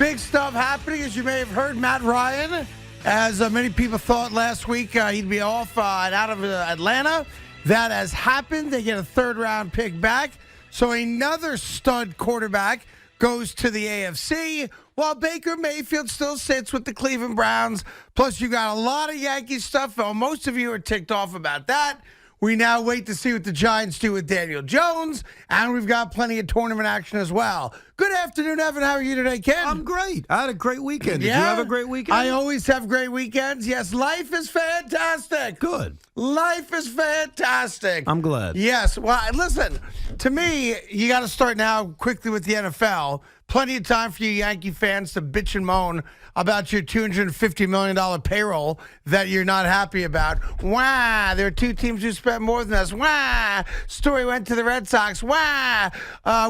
Big stuff happening, as you may have heard. Matt Ryan, as many people thought last week he'd be off and out of Atlanta. That has happened. They get a third-round pick back. So another stud quarterback goes to the AFC, while Baker Mayfield still sits with the Cleveland Browns. Plus, you got a lot of Yankee stuff. Well, most of you are ticked off about that. We now wait to see what the Giants do with Daniel Jones, and we've got plenty of tournament action as well. Good afternoon, Evan. How are you today, kid? I'm great. I had a great weekend. Did you have a great weekend? I always have great weekends. Yes, life is fantastic. Good. Life is fantastic. I'm glad. Yes. Well, listen, to me, you got to start now quickly with the NFL. Plenty of time for you Yankee fans to bitch and moan about your $250 million payroll that you're not happy about. Wah, there are two teams who spent more than us. Wah, Story went to the Red Sox. Wah,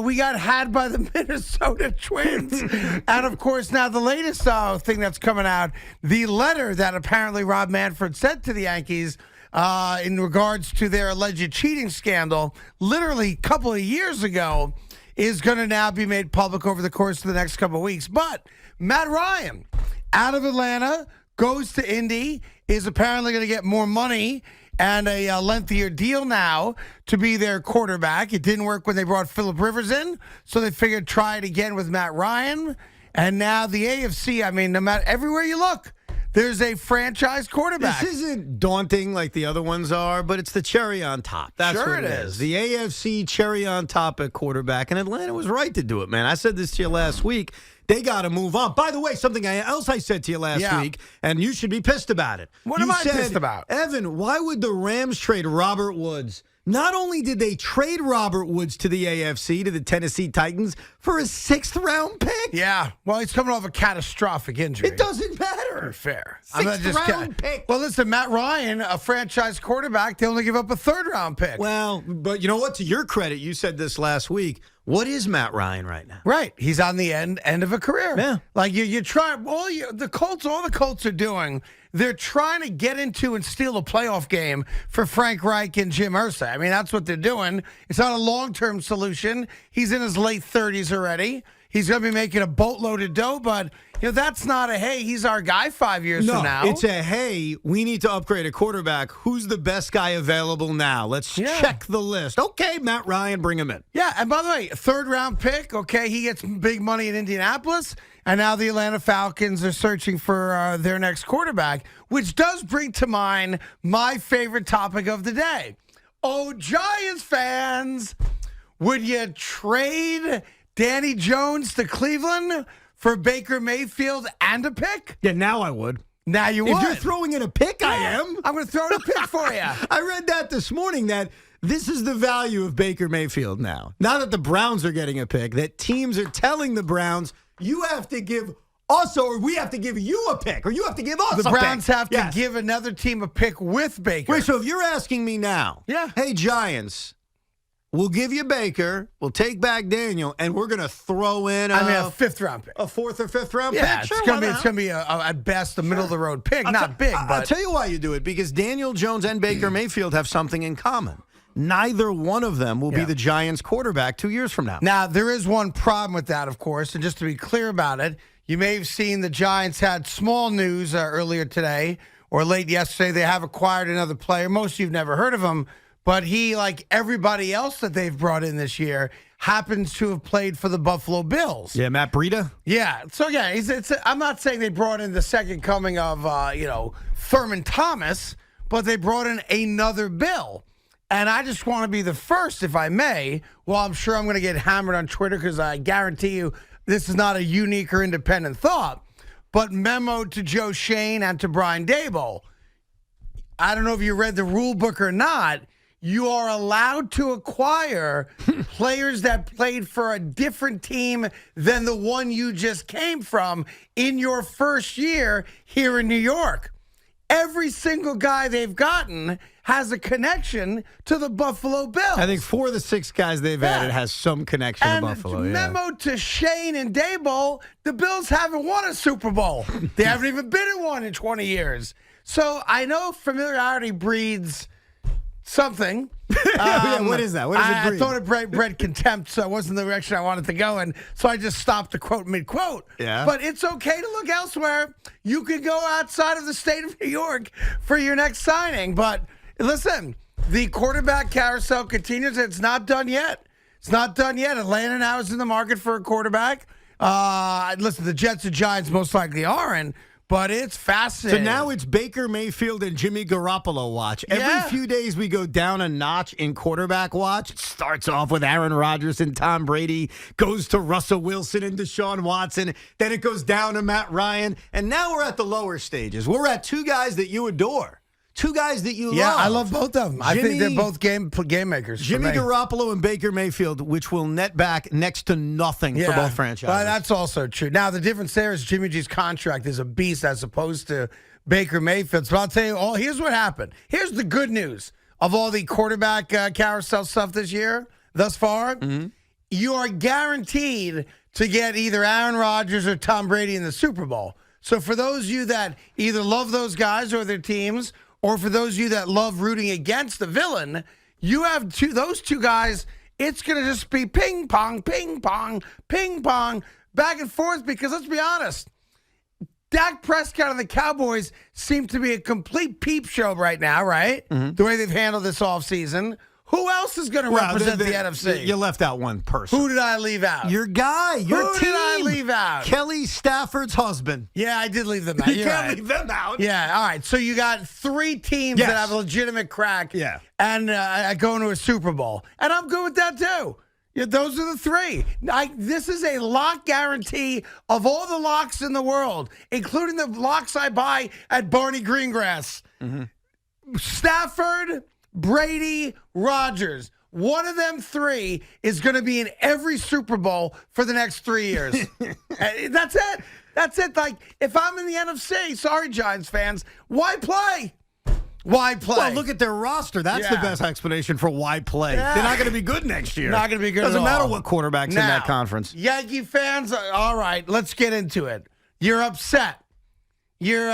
we got had by the Minnesota Twins. And, of course, now the latest thing that's coming out, the letter that apparently Rob Manfred sent to the Yankees in regards to their alleged cheating scandal, literally a couple of years ago, is going to now be made public over the course of the next couple of weeks. But Matt Ryan, out of Atlanta, goes to Indy, is apparently going to get more money and a lengthier deal now to be their quarterback. It didn't work when they brought Phillip Rivers in, so they figured try it again with Matt Ryan. And now the AFC, I mean, no matter everywhere you look, there's a franchise quarterback. This isn't daunting like the other ones are, but it's the cherry on top. That's sure what it is. The AFC cherry on top at quarterback, and Atlanta was right to do it, man. I said this to you last week. They got to move on. By the way, something else I said to you last week, and you should be pissed about it. What am I pissed about? Evan, why would the Rams trade Robert Woods? Not only did they trade Robert Woods to the AFC, to the Tennessee Titans, for a 6th-round pick. Yeah, well, he's coming off a catastrophic injury. It doesn't matter. Fair. 6th-round pick. Well, listen, Matt Ryan, a franchise quarterback, they only give up a 3rd-round pick. Well, but you know what? To your credit, you said this last week. What is Matt Ryan right now? Right. He's on the end of a career. Yeah. Like you try all the Colts are doing, they're trying to get into and steal a playoff game for Frank Reich and Jim Irsay. I mean, that's what they're doing. It's not a long-term solution. He's in his late 30s already. He's going to be making a boatload of dough, but that's not a, hey, he's our guy 5 years from now. It's a, hey, we need to upgrade a quarterback. Who's the best guy available now? Let's check the list. Okay, Matt Ryan, bring him in. Yeah, and by the way, 3rd-round pick, okay, he gets big money in Indianapolis, and now the Atlanta Falcons are searching for their next quarterback, which does bring to mind my favorite topic of the day. Oh, Giants fans, would you trade Danny Jones to Cleveland for Baker Mayfield and a pick? Yeah, now I would. Now you would. If you're throwing in a pick, I am. I'm going to throw in a pick for you. I read that this morning, that this is the value of Baker Mayfield now. Now that the Browns are getting a pick, that teams are telling the Browns, you have to give us, or we have to give you a pick, or you have to give us a pick. The Browns have to give another team a pick with Baker. Wait, so if you're asking me now, hey, Giants, we'll give you Baker, we'll take back Daniel, and we're going to throw in a 5th-round pick. A 4th or 5th-round pick? Yeah, it's going to be at best a middle-of-the-road pick. Not big, but I'll tell you why you do it, because Daniel Jones and Baker Mayfield have something in common. Neither one of them will be the Giants' quarterback 2 years from now. Now, there is one problem with that, of course, and just to be clear about it, you may have seen the Giants had small news earlier today or late yesterday. They have acquired another player. Most of you have never heard of him. But he, like everybody else that they've brought in this year, happens to have played for the Buffalo Bills. Yeah, Matt Breida? Yeah. So, yeah, I'm not saying they brought in the second coming of, Thurman Thomas, but they brought in another Bill. And I just want to be the first, if I may. Well, I'm sure I'm going to get hammered on Twitter because I guarantee you this is not a unique or independent thought. But memo to Joe Shane and to Brian Daboll. I don't know if you read the rule book or not. You are allowed to acquire players that played for a different team than the one you just came from in your first year here in New York. Every single guy they've gotten has a connection to the Buffalo Bills. I think 4 of the 6 guys they've added has some connection to Buffalo. Memo to Shane and Daboll, the Bills haven't won a Super Bowl. They haven't even been in one in 20 years. So I know familiarity breeds something. What is that? What does it I breed? thought it bred contempt, so it wasn't the direction I wanted to go in. So I just stopped the quote mid-quote. Yeah. But it's okay to look elsewhere. You could go outside of the state of New York for your next signing. But listen, the quarterback carousel continues. It's not done yet. It's not done yet. Atlanta now is in the market for a quarterback. Listen, the Jets and Giants most likely aren't. But it's fascinating. So now it's Baker Mayfield and Jimmy Garoppolo watch. Every few days we go down a notch in quarterback watch. It starts off with Aaron Rodgers and Tom Brady, goes to Russell Wilson and Deshaun Watson, then it goes down to Matt Ryan, and now we're at the lower stages. We're at two guys that you adore. Two guys that you love. Yeah, I love both of them. I think they're both game makers. Jimmy Garoppolo and Baker Mayfield, which will net back next to nothing for both franchises. But that's also true. Now, the difference there is Jimmy G's contract is a beast as opposed to Baker Mayfield's. But I'll tell you, here's what happened. Here's the good news of all the quarterback carousel stuff this year thus far. Mm-hmm. You are guaranteed to get either Aaron Rodgers or Tom Brady in the Super Bowl. So for those of you that either love those guys or their teams, or for those of you that love rooting against the villain, you have those two guys. It's going to just be ping pong, ping pong, ping pong, back and forth. Because let's be honest, Dak Prescott and the Cowboys seem to be a complete peep show right now, right? Mm-hmm. The way they've handled this offseason. Who else is going to represent the NFC? You left out one person. Who did I leave out? Your guy, your team. Who did I leave out? Kelly Stafford's husband. Yeah, I did leave them out. You can't leave them out. Yeah, all right. So you got three teams that have a legitimate crack and going to a Super Bowl. And I'm good with that, too. Yeah, those are the three. This is a lock guarantee of all the locks in the world, including the locks I buy at Barney Greengrass. Mm-hmm. Stafford, Brady, Rodgers. One of them three is going to be in every Super Bowl for the next 3 years. That's it. That's it. Like, if I'm in the NFC, sorry, Giants fans, why play? Why play? Well, look at their roster. That's the best explanation for why play. Yeah. They're not going to be good next year. Not going to be good Doesn't at all. matter what quarterback's in that conference. Yankee fans, all right, let's get into it. You're upset. Your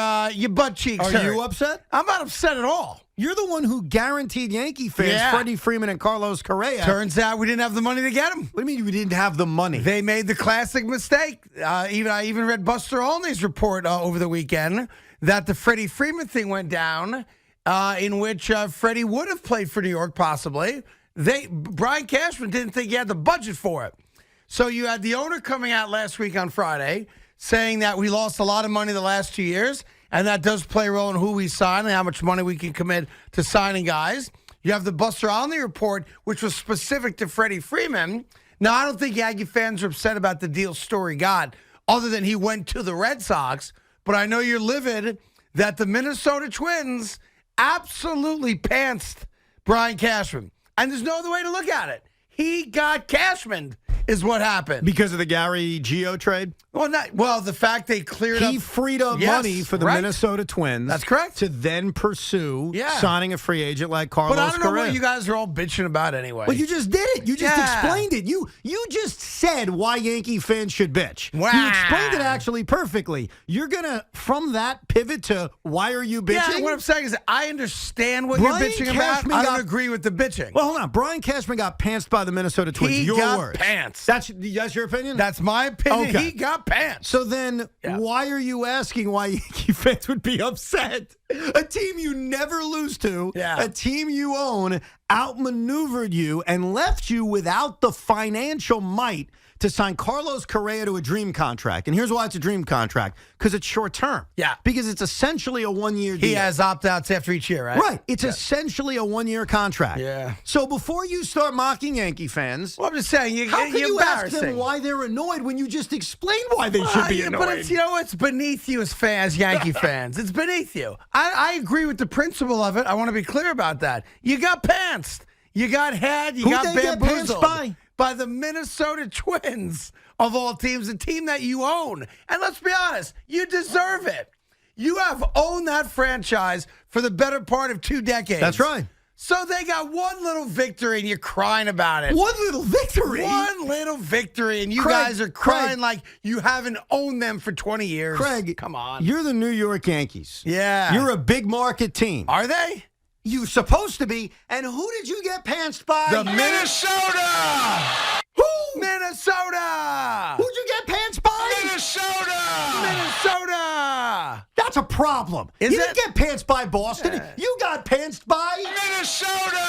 butt cheeks hurt. Are you upset? I'm not upset at all. You're the one who guaranteed Yankee fans Freddie Freeman and Carlos Correa. Turns out we didn't have the money to get them. What do you mean we didn't have the money? They made the classic mistake. I even read Buster Olney's report over the weekend that the Freddie Freeman thing went down, in which Freddie would have played for New York possibly. Brian Cashman didn't think he had the budget for it. So you had the owner coming out last week on Friday saying that we lost a lot of money the last 2 years, and that does play a role in who we sign and how much money we can commit to signing guys. You have the Buster Olney report, which was specific to Freddie Freeman. Now, I don't think Yankee fans are upset about the deal Story got, other than he went to the Red Sox. But I know you're livid that the Minnesota Twins absolutely pantsed Brian Cashman. And there's no other way to look at it. He got Cashman is what happened. Because of the Gary Gio trade? Well, the fact they cleared up. He freed up money for the Minnesota Twins. That's correct. To then pursue signing a free agent like Carlos Correa. But I don't know what you guys are all bitching about anyway. Well, you just did it. You just explained it. You just said why Yankee fans should bitch. Wow. You explained it actually perfectly. You're going to, from that, pivot to why are you bitching? Yeah, what I'm saying is I understand what you're bitching about. I don't agree with the bitching. Well, hold on. Brian Cashman got pantsed by the Minnesota Twins. He got pants. That's your opinion? That's my opinion. Okay. He got pants. So then why are you asking why Yankee fans would be upset? A team you never lose to, a team you own, outmaneuvered you and left you without the financial might to sign Carlos Correa to a dream contract. And here's why it's a dream contract. Because it's short term. Yeah. Because it's essentially a 1-year deal. He has opt-outs after each year, right? Right. It's essentially a 1-year contract. Yeah. So before you start mocking Yankee fans, well, I'm just saying, how can you ask them why they're annoyed when you just explained why they should be annoyed? But it's beneath you as fans, Yankee fans. It's beneath you. I agree with the principle of it. I want to be clear about that. You got pantsed. You got had. You got bamboozled by the Minnesota Twins, of all teams, a team that you own. And let's be honest, you deserve it. You have owned that franchise for the better part of 2 decades. That's right. So they got one little victory, and you're crying about it. One little victory? One little victory, and you guys are crying like you haven't owned them for 20 years. Craig, come on. You're the New York Yankees. Yeah. You're a big market team. Are they? You supposed to be. And who did you get pantsed by? The Minnesota! Who? Minnesota! Who'd you get pantsed by? Minnesota! Minnesota! That's a problem. Is you it? didn't get pantsed by Boston. You got pantsed by Minnesota!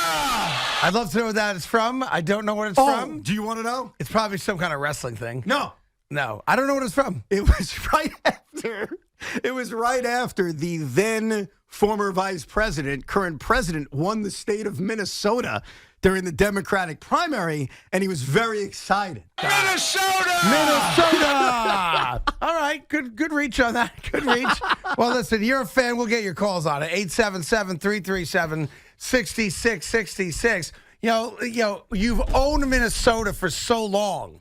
I'd love to know what that is from. I don't know what it's from. Do you want to know? It's probably some kind of wrestling thing. No. No, I don't know what it's from. It was right after. It was right after the then former vice president, current president, won the state of Minnesota during the Democratic primary, and he was very excited. Minnesota! Minnesota! All right, good reach on that. Good reach. Well, listen, you're a fan. We'll get your calls on it. 877-337-6666. You know, you've owned Minnesota for so long.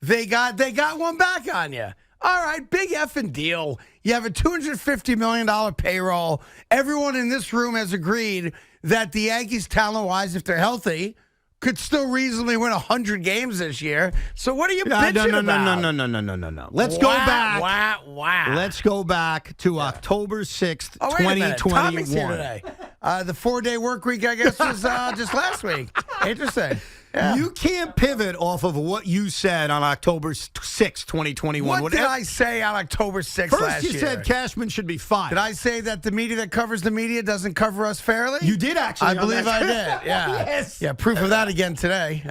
They got one back on you. All right, big effing deal. You have a $250 million payroll. Everyone in this room has agreed that the Yankees, talent-wise, if they're healthy, could still reasonably win 100 games this year. So what are you bitching about? No. Let's go back. Wow. Let's go back to October 6th, Oh, wait a minute. 2021. Tommy's here today. The 4-day work week, I guess, was just last week. Interesting. Yeah. You can't pivot off of what you said on October 6th, 2021. What did I say on October 6th First, last year? you said Cashman should be fired. Did I say that the media that covers the media doesn't cover us fairly? You did actually. I believe I did. Yeah. Yes. Yeah. Proof of that again today.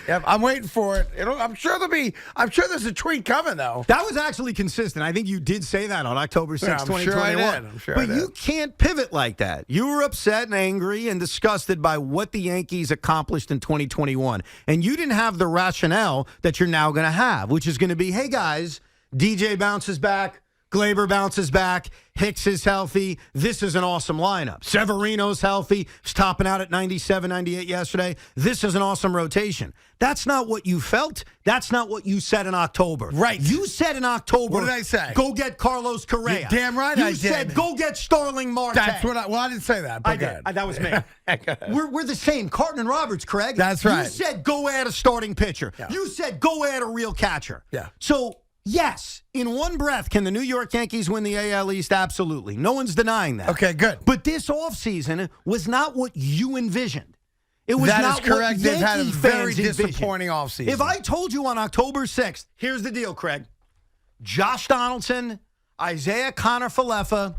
Yep. I'm waiting for it. I'm sure there's a tweet coming though. That was actually consistent. I think you did say that on October 6th, Yeah, I'm sure I 2021. did. I'm sure I But did. you can't pivot like that. You were upset and angry and disgusted by what the Yankees accomplished in 2021. And you didn't have the rationale that you're now going to have, which is going to be, hey, guys, DJ bounces back. Glaber bounces back. Hicks is healthy. This is an awesome lineup. Severino's healthy. He's topping out at 97, 98 yesterday. This is an awesome rotation. That's not what you felt. That's not what you said in October. Right. You said in October. What did I say? Go get Carlos Correa. You're damn right I You did. said go get Starling Marte. That's what I didn't say that. But I did. That was me. Go ahead. We're the same. Carton and Roberts, Craig. That's right. You said go add a starting pitcher. Yeah. You said go add a real catcher. Yeah. So, yes, in one breath, can the New York Yankees win the AL East? Absolutely. No one's denying that. Okay, good. But this offseason was not what you envisioned. It was That not is correct. What They've had a Yankee very fans envisioned. disappointing offseason. If I told you on October 6th, here's the deal, Craig. Josh Donaldson, Isaiah Connor-Falefa,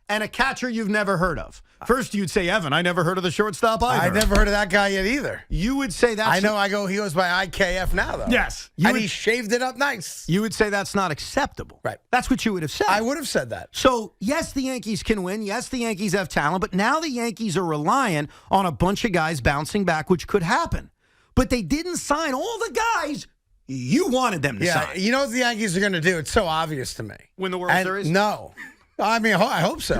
and a catcher you've never heard of. First, you'd say, Evan, I never heard of the shortstop either. I never heard of that guy yet either. You would say that's... I know. He goes by IKF now, though. Yes. And he shaved it up nice. You would say that's not acceptable. Right. That's what you would have said. I would have said that. So, yes, the Yankees can win. Yes, the Yankees have talent. But now the Yankees are reliant on a bunch of guys bouncing back, which could happen. But they didn't sign all the guys you wanted them to sign. You know what the Yankees are going to do? It's so obvious to me. Win the World Series? No. I mean, I hope so.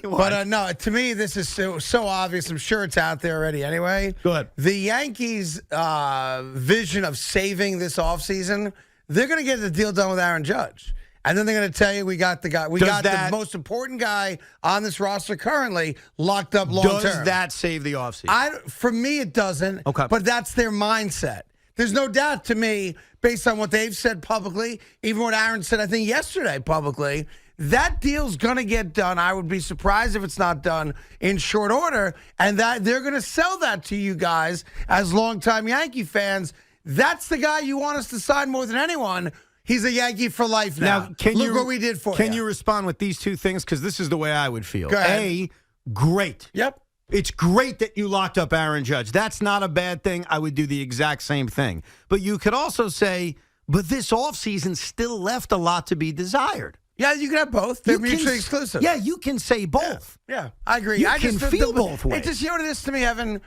But no, to me, this is so obvious. I'm sure it's out there already anyway. Good. The Yankees' vision of saving this offseason, they're going to get the deal done with Aaron Judge. And then they're going to tell you we got the guy. The most important guy on this roster currently locked up long term. Does that save the offseason? For me, it doesn't. Okay. But that's their mindset. There's no doubt to me, based on what they've said publicly, even what Aaron said, I think, yesterday publicly, that deal's going to get done. I would be surprised if it's not done in short order. And that they're going to sell that to you guys as longtime Yankee fans. That's the guy you want us to sign more than anyone. He's a Yankee for life now. Look what we did for you. Can you respond with these two things? Because this is the way I would feel. Go ahead. A, great. Yep. It's great that you locked up Aaron Judge. That's not a bad thing. I would do the exact same thing. But you could also say, but this offseason still left a lot to be desired. Yeah, you can have both. They're mutually exclusive. Yeah, you can say both. Yeah, I agree. You can feel both ways. It just, you know what it is to me, Evan?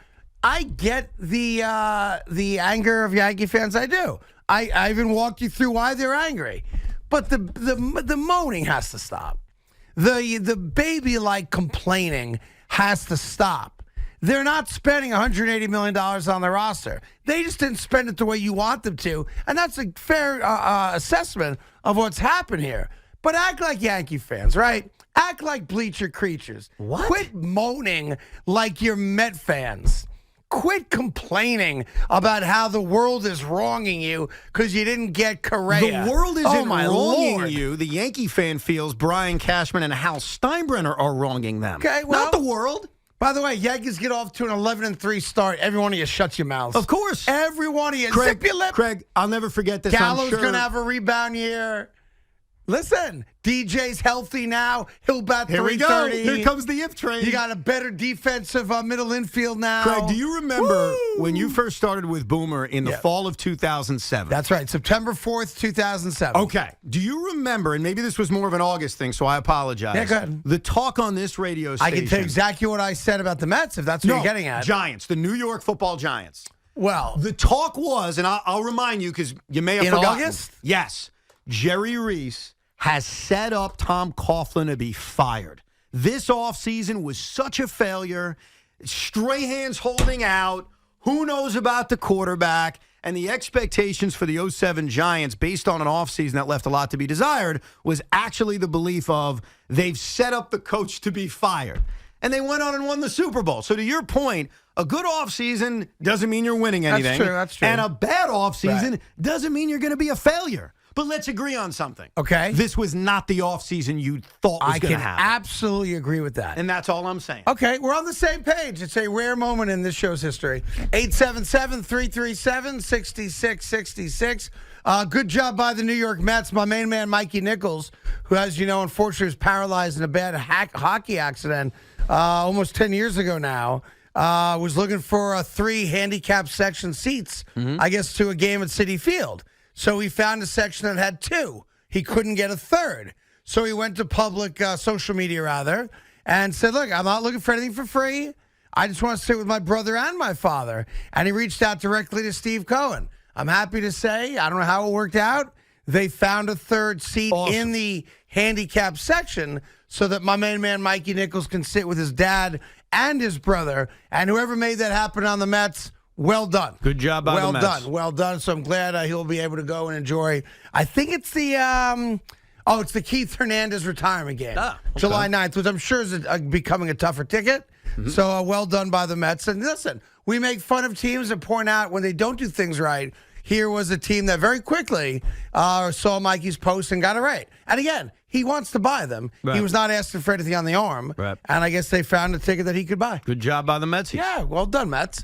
I get the anger of Yankee fans. I do. I even walked you through why they're angry. But the moaning has to stop. The baby-like complaining has to stop. They're not spending $180 million on the roster. They just didn't spend it the way you want them to. And that's a fair assessment of what's happened here. But act like Yankee fans, right? Act like bleacher creatures. What? Quit moaning like you're Met fans. Quit complaining about how the world is wronging you because you didn't get Correa. The world isn't wronging Lord. you. The Yankee fan feels Brian Cashman and Hal Steinbrenner are wronging them. Okay, well, not the world. By the way, Yankees get off to an 11-3 start. Every one of you shuts your mouths. Of course. Every one of you. Craig, Zip your lip. Craig, I'll never forget this. Gallo's going to have a rebound year. Listen, DJ's healthy now. He'll bat 330. Here we go. Here comes the if train. You got a better defensive middle infield now. Craig, do you remember when you first started with Boomer in the fall of 2007? That's right, September 4th, 2007. Okay. Do you remember, and maybe this was more of an August thing, so I apologize. Yeah, go ahead. The talk on this radio station. I can tell you exactly what I said about the Mets, if that's what you're getting at. Giants, the New York Football Giants. Well, The talk was, and I'll remind you because you may have in forgotten. August? Yes. Jerry Reese has set up Tom Coughlin to be fired. This offseason was such a failure. Strahan's holding out. Who knows about the quarterback? And the expectations for the 07 Giants, based on an offseason that left a lot to be desired, was actually the belief of they've set up the coach to be fired. And they went on and won the Super Bowl. So to your point, a good offseason doesn't mean you're winning anything. That's true. And a bad offseason doesn't mean you're going to be a failure. But let's agree on something. Okay. This was not the offseason you thought was going to happen. I can absolutely agree with that. And that's all I'm saying. Okay, we're on the same page. It's a rare moment in this show's history. 877-337-6666. Good job by the New York Mets. My main man, Mikey Nichols, who, as you know, unfortunately was paralyzed in a bad hockey accident almost 10 years ago now, was looking for 3 handicap section seats, I guess, to a game at Citi Field. So he found a section that had 2. He couldn't get a 3rd. So he went to public social media, rather, and said, look, I'm not looking for anything for free. I just want to sit with my brother and my father. And he reached out directly to Steve Cohen. I'm happy to say, I don't know how it worked out. They found a 3rd seat in the handicap section so that my main man, Mikey Nichols, can sit with his dad and his brother. And whoever made that happen on the Mets, well done. Good job by the Mets. Well done. So I'm glad he'll be able to go and enjoy. I think it's the it's the Keith Hernandez retirement game, July 9th, which I'm sure is becoming a tougher ticket. So well done by the Mets. And listen, we make fun of teams and point out when they don't do things right. Here was a team that very quickly saw Mikey's post and got it right. And again, he wants to buy them. Right. He was not asking for anything on the arm. Right. And I guess they found a ticket that he could buy. Good job by the Mets. Yeah, well done, Mets.